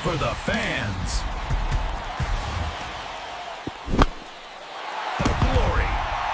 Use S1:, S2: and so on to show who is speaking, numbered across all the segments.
S1: for the fans. The glory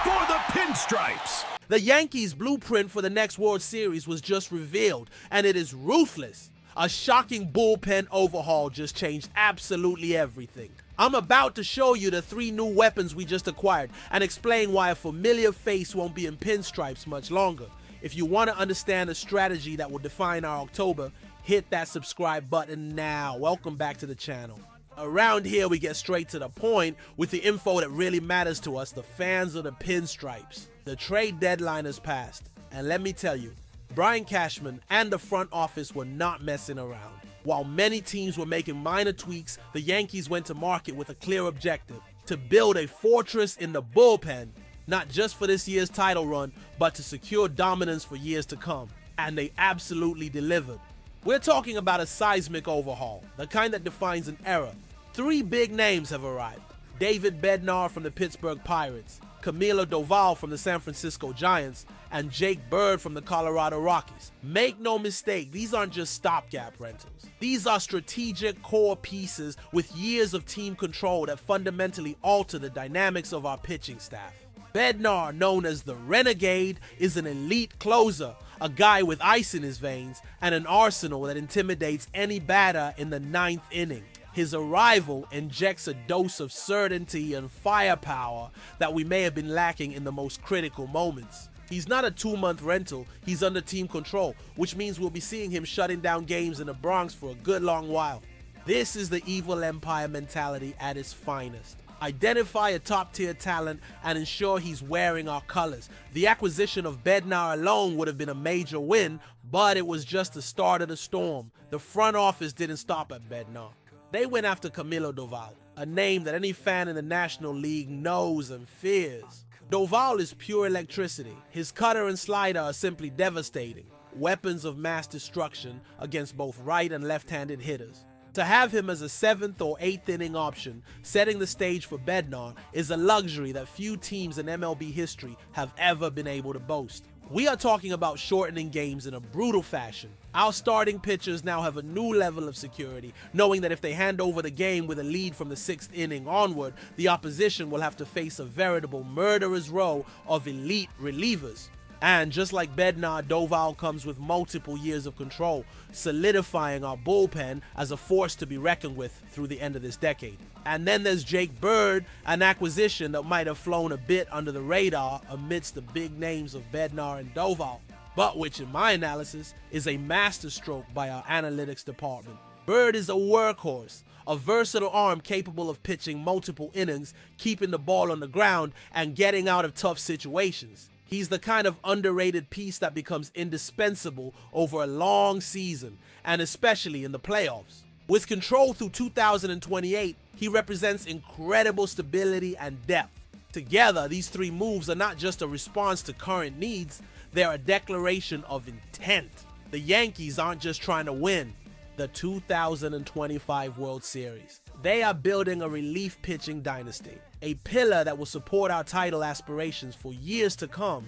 S1: for the pinstripes.
S2: The Yankees' blueprint for the next World Series was just revealed, and it is ruthless. A shocking bullpen overhaul just changed absolutely everything. I'm about to show you the 3 new weapons we just acquired and explain why a familiar face won't be in pinstripes much longer. If you want to understand the strategy that will define our October, hit that subscribe button now. Welcome back to the channel. Around here, we get straight to the point with the info that really matters to us, the fans of the pinstripes. The trade deadline has passed, and let me tell you, Brian Cashman and the front office were not messing around. While many teams were making minor tweaks, the Yankees went to market with a clear objective: to build a fortress in the bullpen, not just for this year's title run, but to secure dominance for years to come. And they absolutely delivered. We're talking about a seismic overhaul, the kind that defines an era. 3 big names have arrived: David Bednar from the Pittsburgh Pirates, Camilo Doval from the San Francisco Giants, and Jake Bird from the Colorado Rockies. Make no mistake, these aren't just stopgap rentals. These are strategic core pieces with years of team control that fundamentally alter the dynamics of our pitching staff. Bednar, known as the Renegade, is an elite closer, a guy with ice in his veins, and an arsenal that intimidates any batter in the 9th inning. His arrival injects a dose of certainty and firepower that we may have been lacking in the most critical moments. He's not a 2-month rental, he's under team control, which means we'll be seeing him shutting down games in the Bronx for a good long while. This is the evil empire mentality at its finest. Identify a top-tier talent and ensure he's wearing our colors. The acquisition of Bednar alone would have been a major win, but it was just the start of the storm. The front office didn't stop at Bednar. They went after Camilo Doval, a name that any fan in the National League knows and fears. Doval is pure electricity. His cutter and slider are simply devastating, weapons of mass destruction against both right and left-handed hitters. To have him as a 7th or 8th inning option, setting the stage for Bednar, is a luxury that few teams in MLB history have ever been able to boast. We are talking about shortening games in a brutal fashion. Our starting pitchers now have a new level of security, knowing that if they hand over the game with a lead from the 6th inning onward, the opposition will have to face a veritable murderer's row of elite relievers. And just like Bednar, Doval comes with multiple years of control, solidifying our bullpen as a force to be reckoned with through the end of this decade. And then there's Jake Bird, an acquisition that might have flown a bit under the radar amidst the big names of Bednar and Doval, but which in my analysis is a masterstroke by our analytics department. Bird is a workhorse, a versatile arm capable of pitching multiple innings, keeping the ball on the ground, and getting out of tough situations. He's the kind of underrated piece that becomes indispensable over a long season, and especially in the playoffs. With control through 2028, he represents incredible stability and depth. Together, these 3 moves are not just a response to current needs, they're a declaration of intent. The Yankees aren't just trying to win the 2025 World Series. They are building a relief pitching dynasty, a pillar that will support our title aspirations for years to come.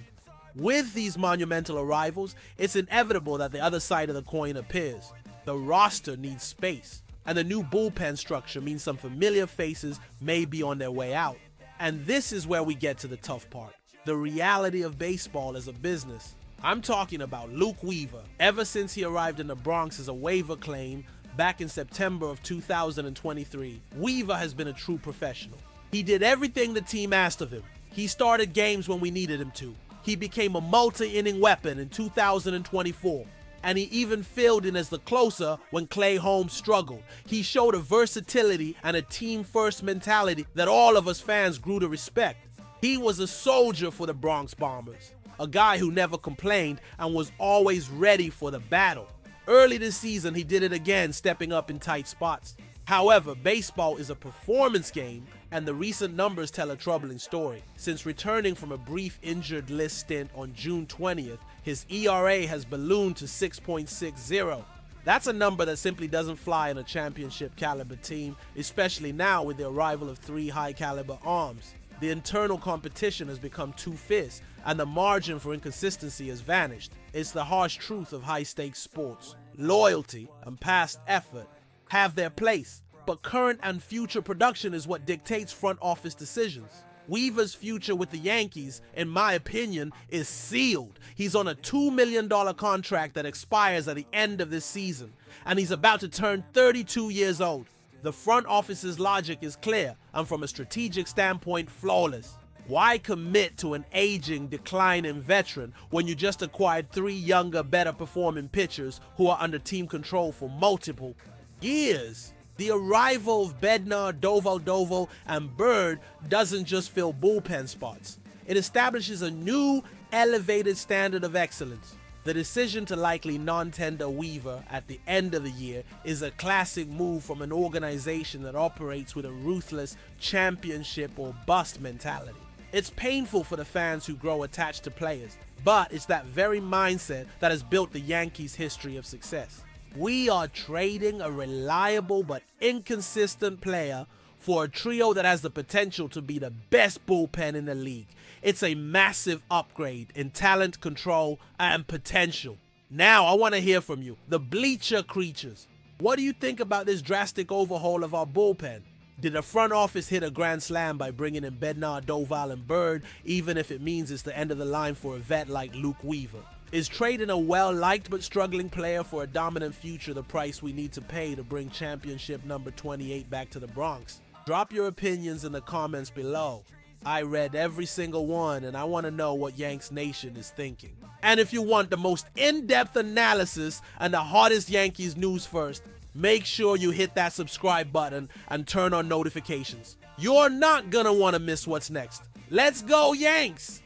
S2: With these monumental arrivals, it's inevitable that the other side of the coin appears. The roster needs space, and the new bullpen structure means some familiar faces may be on their way out. And this is where we get to the tough part, the reality of baseball as a business. I'm talking about Luke Weaver. Ever since he arrived in the Bronx as a waiver claim back in September of 2023, Weaver has been a true professional. He did everything the team asked of him. He started games when we needed him to. He became a multi-inning weapon in 2024. And he even filled in as the closer when Clay Holmes struggled. He showed a versatility and a team-first mentality that all of us fans grew to respect. He was a soldier for the Bronx Bombers, a guy who never complained and was always ready for the battle. Early this season, he did it again, stepping up in tight spots. However, baseball is a performance game, and the recent numbers tell a troubling story. Since returning from a brief injured list stint on June 20th, his ERA has ballooned to 6.60. That's a number that simply doesn't fly in a championship caliber team, especially now with the arrival of 3 high caliber arms. The internal competition has become too fierce, and the margin for inconsistency has vanished. It's the harsh truth of high-stakes sports. Loyalty and past effort have their place, but current and future production is what dictates front office decisions. Weaver's future with the Yankees, in my opinion, is sealed. He's on a $2 million contract that expires at the end of this season, and he's about to turn 32 years old. The front office's logic is clear, and from a strategic standpoint, flawless. Why commit to an aging, declining veteran when you just acquired 3 younger, better performing pitchers who are under team control for multiple years? The arrival of Bednar, Doval, and Bird doesn't just fill bullpen spots. It establishes a new, elevated standard of excellence. The decision to likely non-tender Weaver at the end of the year is a classic move from an organization that operates with a ruthless championship or bust mentality. It's painful for the fans who grow attached to players, but it's that very mindset that has built the Yankees' history of success. We are trading a reliable but inconsistent player for a trio that has the potential to be the best bullpen in the league. It's a massive upgrade in talent, control, and potential. Now I want to hear from you, the bleacher creatures. What do you think about this drastic overhaul of our bullpen? Did the front office hit a grand slam by bringing in Bednar, Doval, and Bird, even if it means it's the end of the line for a vet like Luke Weaver? Is trading a well-liked but struggling player for a dominant future the price we need to pay to bring championship number 28 back to the Bronx? Drop your opinions in the comments below. I read every single one, and I want to know what Yanks Nation is thinking. And if you want the most in-depth analysis and the hottest Yankees news first, make sure you hit that subscribe button and turn on notifications. You're not gonna want to miss what's next. Let's go, Yanks!